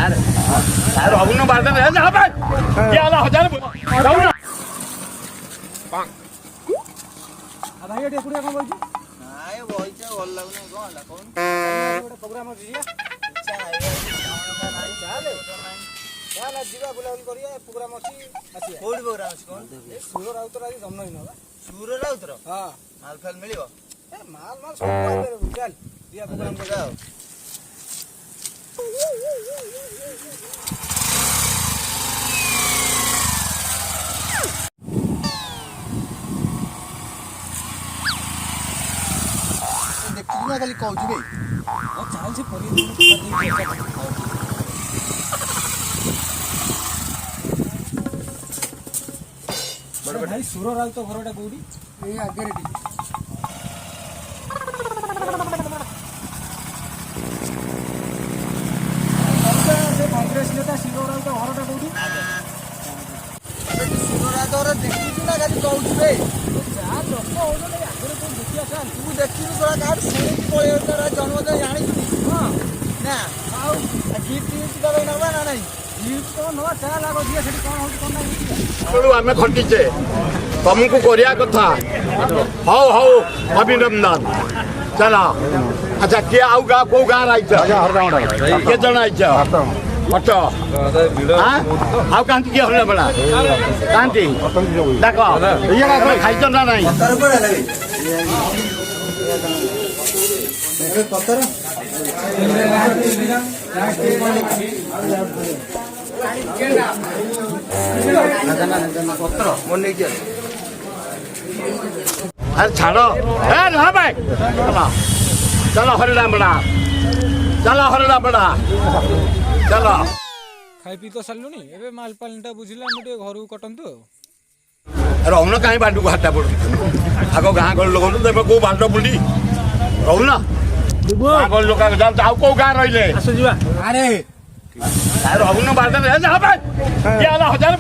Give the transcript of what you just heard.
Sir ରହୁନ ବାରଟା ରେ ଯା ଭାଇ କିଏ ହେଲା 1000 ରହୁନ ଭାଇ ଏଠି ଏକୁଟିଆ କଣ ବଇଛୁ? ନାଇଁ ବଇଚା ଭଲ ଲାଗୁନି କଣ ହେଲା କହୁନ ଗୋଟେ ପ୍ରୋଗ୍ରାମ ଅଛି ଯିବା ଚାଲ ଯିବା ବୁଲାବୁଲି କରିବା ପ୍ରୋଗ୍ରାମ ଅଛି ଆସିବା କୋଉଠି ପ୍ରୋଗ୍ରାମ ଅଛି କଣ ସୁର ରାଉତର ଆଜି ଜନ୍ମଦିନ ବା ସୁର ରାଉତର ହଁ ମାଲ ଫାଲ ମିଳିବ ମାଲ ସବୁ ଆଇପାରିବୁ ଚାଲ ଯିବା ପ୍ରୋଗ୍ରାମ କରିବା ଆଉ ଦେଖିଛୁ ନା ଖାଲି କହୁଛୁ ବେ ଚାଲ ସେ ଭାଇ ସୁର ରାଉତ ଘରଟା କୋଉଠି ଏଇ ଆଗରେ ଟିକେ ସେ କଂଗ୍ରେସ ନେତା ସୁର ରାଉତ ଘରଟା କୋଉଠି ସୁର ରାଉତର ଦେଖିଛୁ ନା ଖାଲି କହୁଛୁ ବେ ଯାହା ଲୋକ ହଉଛନ୍ତି ଆଗରେ କୋଉ ଦେଖିବା ଚାଲ ତୁ ଦେଖିଛୁ ଶଳା କାହାଠୁ ଶୁଣିକି ପଳେଇ ତାର ଜନ୍ମଦିନ ଜାଣିଛୁ ହଁ ନା ଆଉ ଗିଫ୍ଟ ଗିଫ୍ଟ ଦେବେ ନେବା ନା ନାହିଁ ଗିଫ୍ଟ କଣ ନବା ଚାଲ ଆଗ ଯିବା ସେଠି କଣ ହଉଛି କଣ ନାହିଁ ଆମେ ଖଟିଛେ ତମକୁ କରିବା କଥା ହଉ ହଉ ଅଭିନନ୍ଦନ ଚାଲ ଆଚ୍ଛା କିଏ ଆଉ ଗାଁ କୋଉ ଗାଁ ଆଇଛ କେତେ ଜଣ ଆଇଛ ଅଟ ଆଉ କାନ୍ତି କିଏ ହଲେ ବେଳା କାନ୍ତି ଦେଖ ଇଏ ଖାଇଛ ନା ନାହିଁ আরে ছাড়ো ভাই চলো হরিরাম বেড়া চলো হরিরাম বেড়া চলো ଖାଇ ପିଇ ତ ସାରିଲୁଣି ଏବେ ମାଲପାଲିଟା ବୁଝିଲେ ଆମେ ଟିକେ ଘରକୁ କଟନ୍ତୁ ଆଉ ରହୁନ କାହିଁ ବାଟକୁ ହାତ ପଡୁଛି ଆଗ ଗାଁ ଗହଳି ଲୋକ ତେବେ କୋଉ ବାଟ ବୁଲି ରହୁନ ଗାଁ ଗହଳି ଲୋକ ଯାଉ ଆଉ କୋଉ ଗାଁ ରହିଲେ ଆସ ଯିବା ଆରେ ରହୁନ ବାଟ ଯା ଭାଇ କିଏ ହେଲା 1000